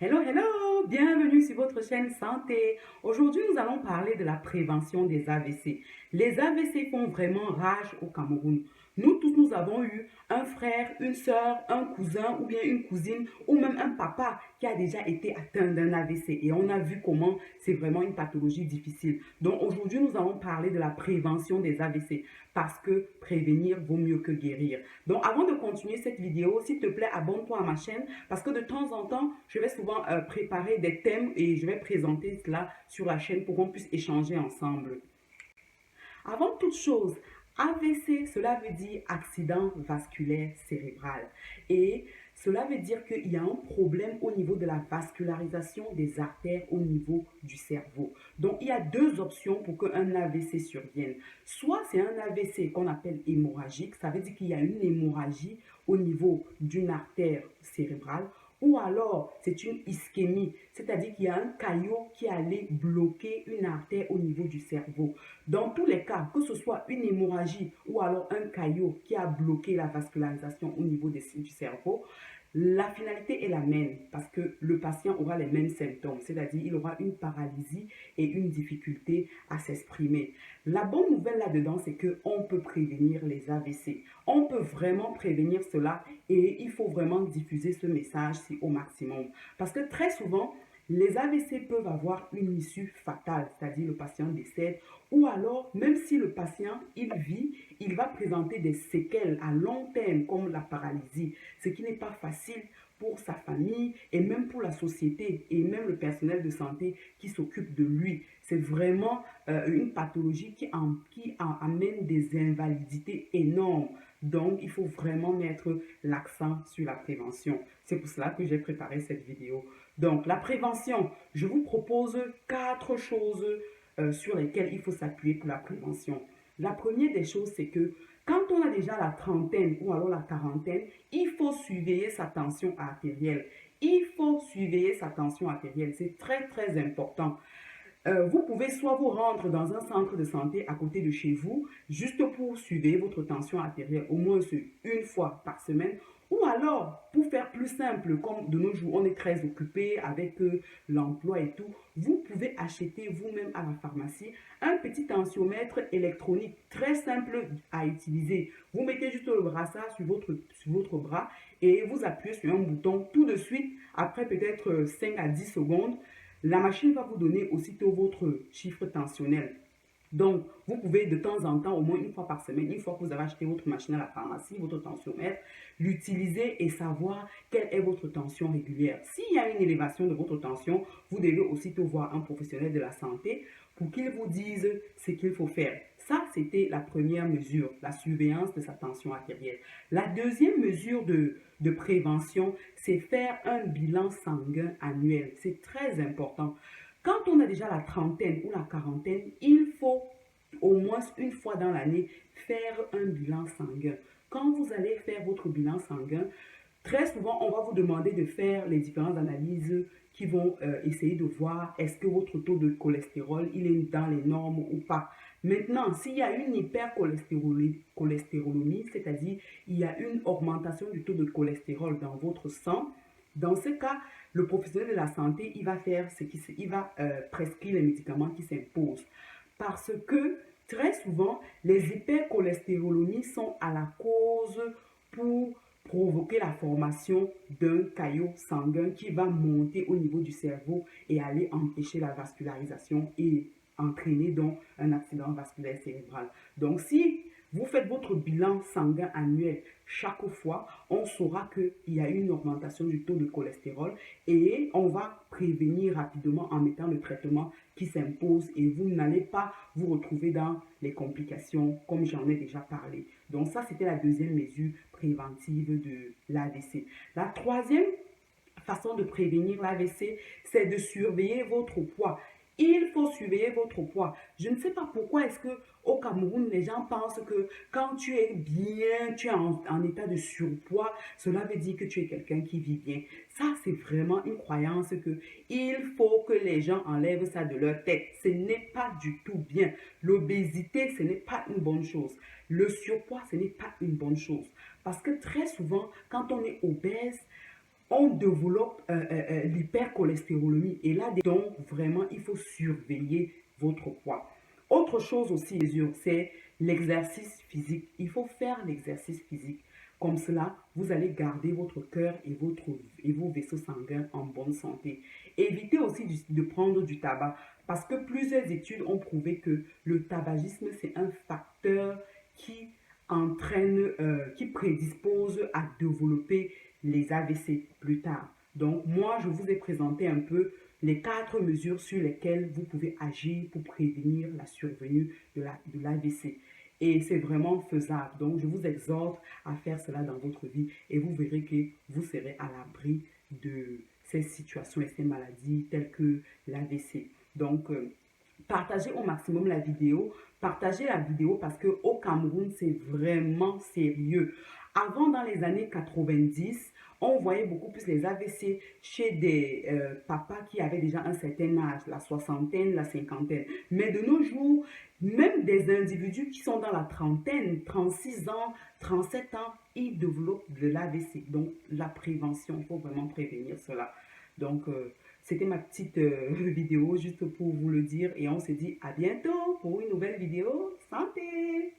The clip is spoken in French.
Hello, hello! Bienvenue sur votre chaîne Santé. Aujourd'hui, nous allons parler de la prévention des AVC. Les AVC font vraiment rage au Cameroun. Nous tous, nous avons eu un frère, une soeur, un cousin ou bien une cousine ou même un papa qui a déjà été atteint d'un AVC. Et on a vu comment c'est vraiment une pathologie difficile. Donc aujourd'hui, nous allons parler de la prévention des AVC parce que prévenir vaut mieux que guérir. Donc avant de continuer cette vidéo, s'il te plaît, abonne-toi à ma chaîne parce que de temps en temps, je vais souvent préparer des thèmes et je vais présenter cela sur la chaîne pour qu'on puisse échanger ensemble. Avant toute chose, AVC, cela veut dire accident vasculaire cérébral. Et cela veut dire qu'il y a un problème au niveau de la vascularisation des artères au niveau du cerveau. Donc, il y a deux options pour qu'un AVC survienne. Soit c'est un AVC qu'on appelle hémorragique, ça veut dire qu'il y a une hémorragie au niveau d'une artère cérébrale, ou alors c'est une ischémie, c'est-à-dire qu'il y a un caillot qui allait bloquer une artère au niveau du cerveau. Dans tous les cas, que ce soit une hémorragie ou alors un caillot qui a bloqué la vascularisation au niveau du cerveau, la finalité est la même parce que le patient aura les mêmes symptômes, c'est-à-dire il aura une paralysie et une difficulté à s'exprimer. La bonne nouvelle là-dedans, c'est qu'on peut prévenir les AVC. On peut vraiment prévenir cela et il faut vraiment diffuser ce message au maximum. Parce que très souvent, les AVC peuvent avoir une issue fatale, c'est-à-dire le patient décède, ou alors, même si le patient, il vit, il va présenter des séquelles à long terme comme la paralysie, ce qui n'est pas facile pour sa famille et même pour la société et même le personnel de santé qui s'occupe de lui. C'est vraiment une pathologie qui amène des invalidités énormes. Donc, il faut vraiment mettre l'accent sur la prévention. C'est pour cela que j'ai préparé cette vidéo. Donc, la prévention, je vous propose 4 choses sur lesquelles il faut s'appuyer pour la prévention. La première des choses, c'est que quand on a déjà la trentaine ou alors la quarantaine, il faut surveiller sa tension artérielle. Il faut surveiller sa tension artérielle. C'est très, très important. Vous pouvez soit vous rendre dans un centre de santé à côté de chez vous, juste pour surveiller votre tension artérielle, au moins une fois par semaine, ou alors, pour faire plus simple, comme de nos jours, on est très occupé avec l'emploi et tout, vous pouvez acheter vous-même à la pharmacie un petit tensiomètre électronique très simple à utiliser. Vous mettez juste le brassard sur votre bras et vous appuyez sur un bouton tout de suite, après peut-être 5 à 10 secondes, la machine va vous donner aussitôt votre chiffre tensionnel. Donc, vous pouvez de temps en temps, au moins une fois par semaine, une fois que vous avez acheté votre machine à la pharmacie, votre tensiomètre, l'utiliser et savoir quelle est votre tension régulière. S'il y a une élévation de votre tension, vous devez aussitôt voir un professionnel de la santé pour qu'il vous dise ce qu'il faut faire. Ça, c'était la première mesure, la surveillance de sa tension artérielle. La deuxième mesure de prévention, c'est faire un bilan sanguin annuel. C'est très important. Quand on a déjà la trentaine ou la quarantaine, il faut au moins une fois dans l'année faire un bilan sanguin. Quand vous allez faire votre bilan sanguin, très souvent, on va vous demander de faire les différentes analyses qui vont essayer de voir est-ce que votre taux de cholestérol il est dans les normes ou pas. Maintenant, s'il y a une hypercholestérolémie, c'est-à-dire il y a une augmentation du taux de cholestérol dans votre sang, dans ce cas, le professionnel de la santé, il va faire il va prescrire les médicaments qui s'imposent. Parce que très souvent, les hypercholestérolémies sont à la cause pour provoquer la formation d'un caillot sanguin qui va monter au niveau du cerveau et aller empêcher la vascularisation et entraîner donc un accident vasculaire cérébral. Donc, si vous faites votre bilan sanguin annuel chaque fois, on saura qu'il y a une augmentation du taux de cholestérol et on va prévenir rapidement en mettant le traitement qui s'impose et vous n'allez pas vous retrouver dans les complications comme j'en ai déjà parlé. Donc ça, c'était la deuxième mesure préventive de l'AVC. La troisième façon de prévenir l'AVC, c'est de surveiller votre poids. Il faut surveiller votre poids. Je ne sais pas pourquoi est-ce que au Cameroun, les gens pensent que quand tu es bien, tu es en état de surpoids, cela veut dire que tu es quelqu'un qui vit bien. Ça, c'est vraiment une croyance que il faut que les gens enlèvent ça de leur tête. Ce n'est pas du tout bien. L'obésité, ce n'est pas une bonne chose. Le surpoids, ce n'est pas une bonne chose. Parce que très souvent, quand on est obèse, on développe l'hypercholestérolémie. Et là, donc, vraiment, il faut surveiller votre poids. Autre chose aussi, c'est l'exercice physique. Il faut faire l'exercice physique. Comme cela, vous allez garder votre cœur et vos vaisseaux sanguins en bonne santé. Évitez aussi de prendre du tabac parce que plusieurs études ont prouvé que le tabagisme, c'est un facteur qui qui prédispose à développer les AVC plus tard. Donc, moi, je vous ai présenté un peu les 4 mesures sur lesquelles vous pouvez agir pour prévenir la survenue de l'AVC. Et c'est vraiment faisable. Donc, je vous exhorte à faire cela dans votre vie et vous verrez que vous serez à l'abri de ces situations et ces maladies telles que l'AVC. Donc, partagez au maximum la vidéo. Partagez la vidéo parce qu'au Cameroun, c'est vraiment sérieux. Avant, dans les années 90, on voyait beaucoup plus les AVC chez des papas qui avaient déjà un certain âge, la soixantaine, la cinquantaine. Mais de nos jours, même des individus qui sont dans la trentaine, 36 ans, 37 ans, ils développent de l'AVC. Donc, la prévention, il faut vraiment prévenir cela. Donc, c'était ma petite vidéo juste pour vous le dire et on se dit à bientôt pour une nouvelle vidéo. Santé!